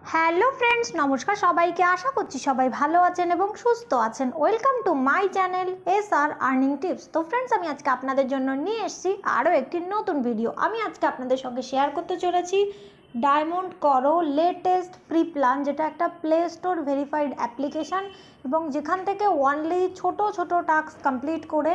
Hello friends, নমস্কার সবাইকে। আশা করছি সবাই ভালো আছেন এবং সুস্থ আছেন। Welcome to my channel SR earning tips. তো ফ্রেন্ডস, আমি আজকে আপনাদের জন্য নিয়ে এসেছি আরও একটি নতুন ভিডিও। আমি আজকে আপনাদের সঙ্গে শেয়ার করতে চলেছি ডায়মন্ড করো লেটেস্ট ফ্রি প্ল্যান, যেটা একটা প্লে স্টোর ভেরিফাইড অ্যাপ্লিকেশান এবং যেখান থেকে ওনলি ছোট ছোট টাস্ক কমপ্লিট করে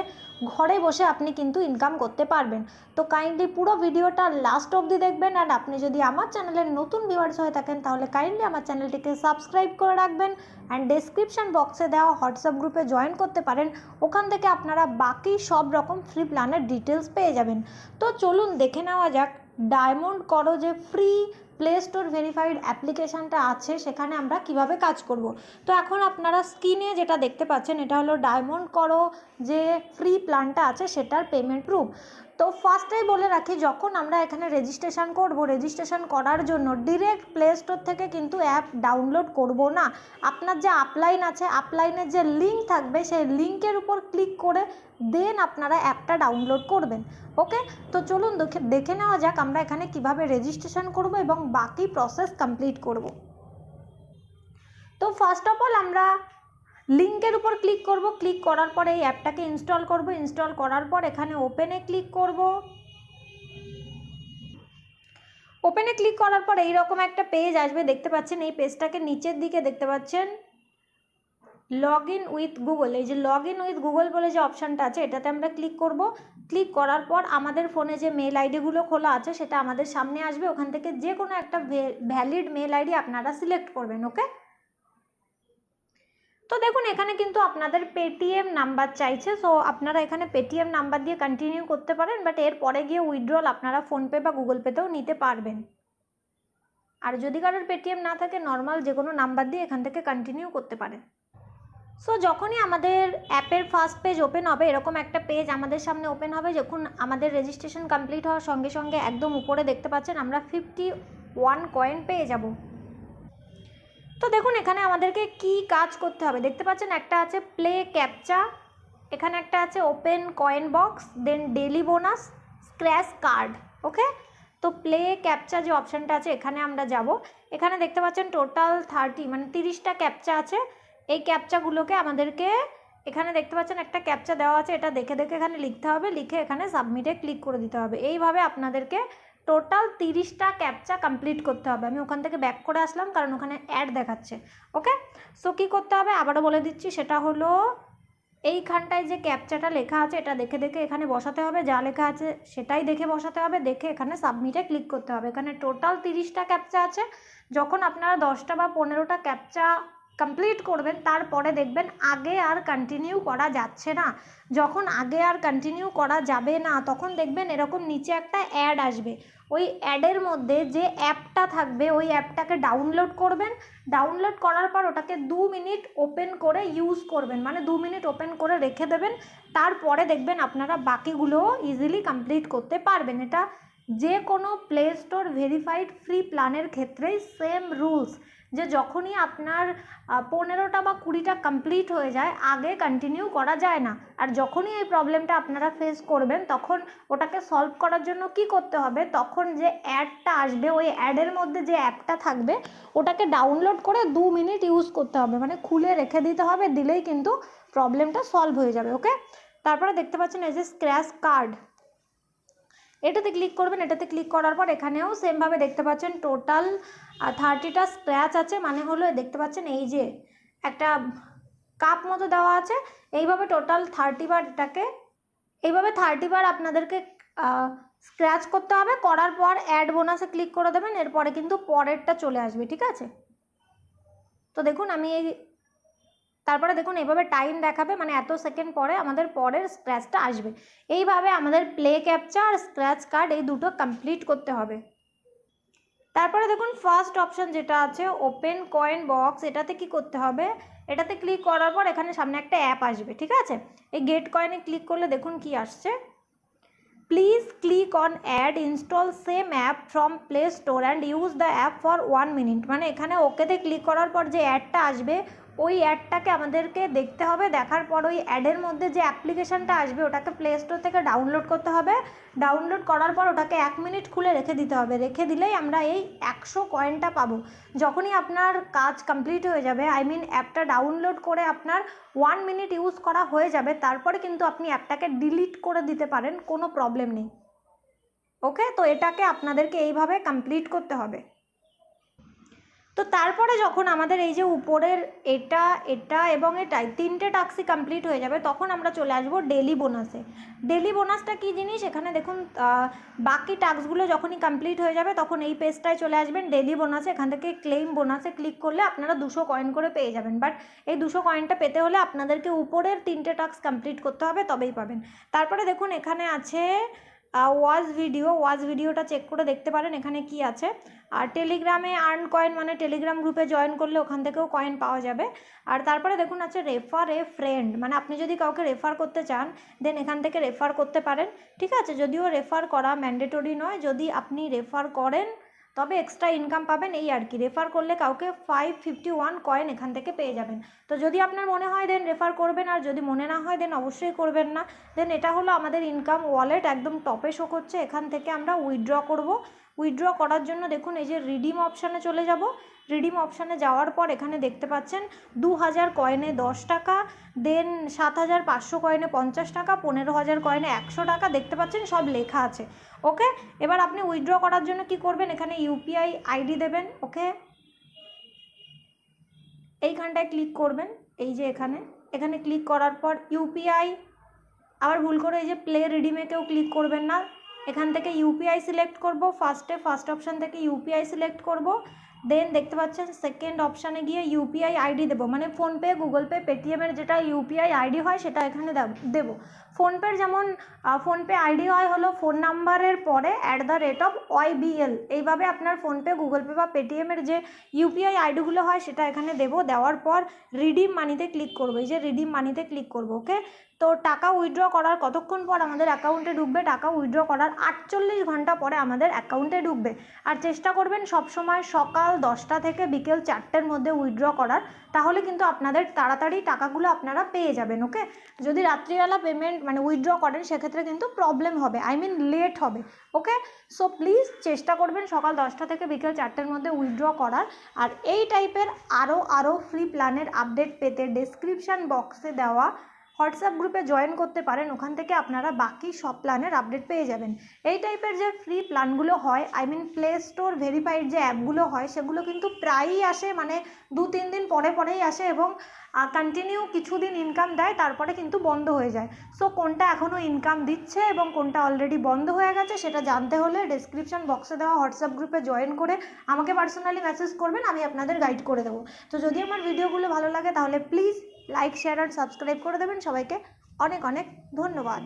ঘরে বসে আপনি কিন্তু ইনকাম করতে পারবেন। তো কাইন্ডলি পুরো ভিডিওটা লাস্ট অবধি দেখবেন। অ্যান্ড আপনি যদি আমার চ্যানেলের নতুন ভিউয়ার্স হয়ে থাকেন তাহলে কাইন্ডলি আমার চ্যানেলটিকে সাবস্ক্রাইব করে রাখবেন অ্যান্ড ডেসক্রিপশন বক্সে দেওয়া হোয়াটসঅ্যাপ গ্রুপে জয়েন করতে পারেন। ওখান থেকে আপনারা বাকি সব রকম ফ্রি প্ল্যানের ডিটেলস পেয়ে যাবেন। তো চলুন দেখে নেওয়া যাক ডায়মন্ড করো যে ফ্রি প্লে স্টোর ভেরিফাইড অ্যাপ্লিকেশানটা আছে সেখানে আমরা কিভাবে কাজ করব। তো এখন আপনারা স্ক্রিনে যেটা দেখতে পাচ্ছেন এটা হলো ডায়মন্ড করো যে ফ্রি প্ল্যানটা আছে সেটার পেমেন্ট প্রুফ। তো ফার্স্টেই বলে রাখি, যখন আমরা এখানে রেজিস্ট্রেশন করব, রেজিস্ট্রেশন করার জন্য ডিরেক্ট প্লে স্টোর থেকে কিন্তু অ্যাপ ডাউনলোড করব না। আপনার যে আপলাইন আছে, আপলাইনের যে লিঙ্ক থাকবে সেই লিঙ্কের উপর ক্লিক করে দেন আপনারা অ্যাপটা ডাউনলোড করবেন। ওকে, তো চলুন দেখে নেওয়া যাক আমরা এখানে কিভাবে রেজিস্ট্রেশন করব এবং বাকি প্রসেস কমপ্লিট করব। তো ফার্স্ট অফ অল আমরা লিঙ্কের উপর ক্লিক করব। ক্লিক করার পরে এই অ্যাপটাকে ইনস্টল করব। ইনস্টল করার পর এখানে ওপেনে ক্লিক করব। ওপেনে ক্লিক করার পর এইরকম একটা পেজ আসবে, দেখতে পাচ্ছেন। এই পেজটাকে নিচের দিকে দেখতে পাচ্ছেন লগ ইন উইথ গুগল। এই যে লগ ইন উইথ গুগল বলে যে অপশানটা আছে এটাতে আমরা ক্লিক করব। ক্লিক করার পর আমাদের ফোনে যে মেল আইডিগুলো খোলা আছে সেটা আমাদের সামনে আসবে। ওখান থেকে যে কোনো একটা ভ্যালিড মেল আইডি আপনারা সিলেক্ট করবেন। ওকে, তো দেখুন এখানে কিন্তু আপনাদের পেটিএম নাম্বার চাইছে। সো আপনারা এখানে পেটিএম নাম্বার দিয়ে কন্টিনিউ করতে পারেন, বাট এর পরে গিয়ে উইথড্রল আপনারা ফোনপে বা গুগল পেতেও নিতে পারবেন। আর যদি কারোর পেটিএম না থাকে নর্মাল যে কোনো নাম্বার দিয়ে এখান থেকে কন্টিনিউ করতে পারেন। সো যখনই আমাদের অ্যাপের ফার্স্ট পেজ ওপেন হবে, এরকম একটা পেজ আমাদের সামনে ওপেন হবে। যখন আমাদের রেজিস্ট্রেশন কমপ্লিট হওয়ার সঙ্গে সঙ্গে একদম উপরে দেখতে পাচ্ছেন আমরা 51 কয়েন পেয়ে যাব। তো দেখুন এখানে আমাদেরকে কি কাজ করতে হবে, দেখতে পাচ্ছেন একটা আছে প্লে ক্যাপচা, এখানে একটা আছে ওপেন কয়েন বক্স, দেন ডেলি বোনাস, স্ক্র্যাচ কার্ড। ওকে, তো প্লে ক্যাপচা যে অপশানটা আছে এখানে আমরা যাব। এখানে দেখতে পাচ্ছেন টোটাল 30 মানে 30টা ক্যাপচা আছে। এই ক্যাপচাগুলোকে আমাদেরকে এখানে দেখতে পাচ্ছেন একটা ক্যাপচা দেওয়া আছে, এটা দেখে দেখে এখানে লিখতে হবে, লিখে এখানে সাবমিটে ক্লিক করে দিতে হবে। এইভাবে আপনাদেরকে টোটাল 30টা ক্যাপচা কমপ্লিট করতে হবে। আমি ওখান থেকে ব্যাক করে আসলাম কারণ ওখানে অ্যাড দেখাচ্ছে। ওকে, সো কী করতে হবে আবারও বলে দিচ্ছি, সেটা হলো এইখানটায় যে ক্যাপচাটা লেখা আছে এটা দেখে দেখে এখানে বসাতে হবে, যা লেখা আছে সেটাই দেখে বসাতে হবে, দেখে এখানে সাবমিটে ক্লিক করতে হবে। এখানে টোটাল 30টা ক্যাপচা আছে। যখন আপনারা 10টা বা 15টা ক্যাপচা কমপ্লিট করবেন তারপরে দেখবেন আগে আর কন্টিনিউ করা যাচ্ছে না। যখন আগে আর কন্টিনিউ করা যাবে না তখন দেখবেন এরকম নিচে একটা অ্যাড আসবে। ওই অ্যাডের মধ্যে যে অ্যাপটা থাকবে ওই অ্যাপটাকে ডাউনলোড করবেন। ডাউনলোড করার পর ওটাকে 2 মিনিট ওপেন করে ইউজ করবেন, মানে 2 মিনিট ওপেন করে রেখে দেবেন। তারপরে দেখবেন আপনারা বাকিগুলোও ইজিলি কমপ্লিট করতে পারবেন। এটা যে কোনো প্লে স্টোর ভেরিফাইড ফ্রি প্ল্যানের ক্ষেত্রেই সেম রুলস, যে যখনই আপনার 15টা বা 20টা কমপ্লিট হয়ে যায় আগে কন্টিনিউ করা যায় না। আর যখনই এই প্রবলেমটা আপনারা ফেস করবেন তখন ওটাকে সলভ করার জন্য কি করতে হবে, তখন যে অ্যাডটা আসবে ওই অ্যাডের মধ্যে যে অ্যাপটা থাকবে ওটাকে ডাউনলোড করে 2 মিনিট ইউজ করতে হবে, মানে খুলে রেখে দিতে হবে, দিলেই কিন্তু প্রবলেমটা সলভ হয়ে যাবে। ওকে, তারপরে দেখতে পাচ্ছেন এই যে স্ক্র্যাচ কার্ড, এটাতে ক্লিক করবেন। এটাতে ক্লিক করার পর এখানেও সেমভাবে দেখতে পাচ্ছেন টোটাল 30টা স্ক্র্যাচ আছে, মানে হলো দেখতে পাচ্ছেন এই যে একটা কাপ মতো দেওয়া আছে। এইভাবে টোটাল 30 বার এটাকে এইভাবে 30 বার আপনাদেরকে স্ক্র্যাচ করতে হবে। করার পর অ্যাড বোনাসে ক্লিক করে দেবেন, এরপরে কিন্তু পরেরটা চলে আসবে। ঠিক আছে, তো দেখুন আমি তারপরে দেখুন এইভাবে টাইম দেখাবে, মানে এত সেকেন্ড পরে আমাদের পরের স্ক্র্যাচটা আসবে। এইভাবে আমাদের প্লে ক্যাপচা আর স্ক্র্যাচ কার্ড এই দুটো কমপ্লিট করতে হবে। তারপরে দেখুন ফার্স্ট অপশান যেটা আছে ওপেন কয়েন বক্স, এটাতে কি করতে হবে, এটাতে ক্লিক করার পর এখানে সামনে একটা অ্যাপ আসবে। ঠিক আছে, এই গেট কয়েনে ক্লিক করলে দেখুন কি আসছে, please click on add install same app from play store and use the app for 1 minute. মানে এখানে ওকেতে ক্লিক করার পর যে অ্যাডটা আসবে ওই অ্যাডটাকে আমাদেরকে দেখতে হবে, দেখার পর ওই অ্যাডের মধ্যে যে অ্যাপ্লিকেশানটা আসবে ওটাকে প্লে স্টোর থেকে ডাউনলোড করতে হবে। ডাউনলোড করার পর ওটাকে 1 মিনিট খুলে রেখে দিতে হবে, রেখে দিলেই আমরা এই 100 কয়েনটা পাবো। যখনই আপনার কাজ কমপ্লিট হয়ে যাবে, আই মিন অ্যাপটা ডাউনলোড করে আপনার 1 মিনিট ইউজ করা হয়ে যাবে, তারপরে কিন্তু আপনি অ্যাপটাকে ডিলিট করে দিতে পারেন, কোনো প্রবলেম নেই। ওকে, তো এটাকে আপনাদেরকে এইভাবে কমপ্লিট করতে হবে। তো তারপরে যখন আমাদের এই যে উপরের এটা এটা এবং এটাই 3টে টাস্কই কমপ্লিট হয়ে যাবে, তখন আমরা চলে আসবো ডেলি বোনাসে। ডেলি বোনাসটা কী জিনিস, এখানে দেখুন বাকি টাস্কগুলো যখনই কমপ্লিট হয়ে যাবে তখন এই পেজটায় চলে আসবেন ডেলি বোনাসে। এখান থেকে ক্লেম বোনাসে ক্লিক করলে আপনারা 200 কয়েন করে পেয়ে যাবেন। বাট এই 200 কয়েনটা পেতে হলে আপনাদেরকে উপরের 3টে টাস্ক কমপ্লিট করতে হবে, তবেই পাবেন। তারপরে দেখুন এখানে আছে ওয়াচ ভিডিওটা চেক করে দেখতে পারেন এখানে কি আছে। আর টেলিগ্রামে আর্ন কয়েন, মানে টেলিগ্রাম গ্রুপে জয়েন করলে ওখান থেকেও কয়েন পাওয়া যাবে। আর তারপরে দেখুন আছে রেফার এ ফ্রেন্ড, মানে আপনি যদি কাউকে রেফার করতে চান দেন এখান থেকে রেফার করতে পারেন। ঠিক আছে, যদিও রেফার করা ম্যান্ডেটরি নয়, যদি আপনি রেফার করেন তবে এক্সট্রা ইনকাম পাবেন, এই আর কি। রেফার করলে কাউকে 551 কয়েন এখান থেকে পেয়ে যাবেন। তো যদি আপনার মনে হয় দেন রেফার করবেন, আর যদি মনে না হয় দেন অবশ্যই করবেন না। দেন এটা হলো আমাদের ইনকাম ওয়ালেট, একদম টপে শো করছে। এখান থেকে আমরা উইথড্র করব। উইথড্র করার জন্য দেখুন এই যে রিডিম অপশানে চলে যাব। রিডিম অপশানে যাওয়ার পর এখানে দেখতে পাচ্ছেন 2000 কয়েনে 10 টাকা, দেন 7500 কয়েনে 50 টাকা, 15000 কয়েনে 100 টাকা, দেখতে পাচ্ছেন সব লেখা আছে। ওকে, এবার আপনি উইথড্র করার জন্য কি করবেন, এখানে ইউপিআই আইডি দেবেন। ওকে, এইখানটায় ক্লিক করবেন, এই যে এখানে ক্লিক করার পর ইউপিআই, আবার ভুল করে এই যে প্লে রিডিমে কেউ ক্লিক করবেন না। এখান থেকে ইউপিআই সিলেক্ট করব, ফার্স্ট অপশান থেকে ইউপিআই সিলেক্ট করব। দেন দেখতে পাচ্ছেন সেকেন্ড অপশানে গিয়ে ইউপিআই আইডি দেবো, মানে ফোনপে, গুগল পে, পেটিএমের যেটা ইউপিআই আইডি হয় সেটা এখানে দেবো। ফোনপের যেমন ফোনপে আইডি হয় হলো ফোন নাম্বারের পরে @YBL, এইভাবে আপনার ফোনপে, গুগল পে বা পেটিএমের যে ইউপিআই আইডিগুলো হয় সেটা এখানে দেবো। দেওয়ার পর রিডিম মানিতে ক্লিক করবো, এই যে রিডিম মানিতে ক্লিক করবো। ওকে, তো টাকা উইথড্র করার কতক্ষণ পর আমাদের অ্যাকাউন্টে ঢুকবে, টাকা উইথড্র করার 48 ঘন্টা পরে আমাদের অ্যাকাউন্টে ঢুকবে। আর চেষ্টা করবেন সবসময় সকাল 10টা থেকে বিকেল 4টের মধ্যে উইথড্র করার, তাহলে কিন্তু আপনাদের তাড়াতাড়ি টাকাগুলো আপনারা পেয়ে যাবেন। ওকে, যদি রাত্রিবেলা পেমেন্ট মানে উইথড্র করেন সেক্ষেত্রে কিন্তু প্রবলেম হবে, আই মিন লেট হবে। ওকে, সো প্লিজ চেষ্টা করবেন সকাল 10টা থেকে বিকেল 4টের মধ্যে উইথড্র করার। আর এই টাইপের আরও ফ্রি প্ল্যানের আপডেট পেতে ডেসক্রিপশান বক্সে দেওয়া হোয়াটসঅ্যাপ গ্রুপে জয়েন করতে পারেন, ওখান থেকে আপনারা বাকি সব প্ল্যানের আপডেট পেয়ে যাবেন। এই টাইপের যে ফ্রি প্ল্যানগুলো হয়, I mean play store verified যে অ্যাপগুলো হয় সেগুলো কিন্তু প্রায়ই আসে, মানে 2-3 দিন পরেই আসে এবং কন্টিনিউ কিছুদিন ইনকাম দেয়, তারপরে কিন্তু বন্ধ হয়ে যায়। সো কোনটা এখনও ইনকাম দিচ্ছে এবং কোনটা অলরেডি বন্ধ হয়ে গেছে সেটা জানতে হলে ডেসক্রিপশন বক্সে দেওয়া হোয়াটসঅ্যাপ গ্রুপে জয়েন করে আমাকে পার্সোনালি মেসেজ করবেন, আমি আপনাদের গাইড করে দেবো। তো যদি আমার ভিডিওগুলো ভালো লাগে তাহলে প্লিজ লাইক, শেয়ার আর সাবস্ক্রাইব করে দেবেন। সবাইকে অনেক অনেক ধন্যবাদ।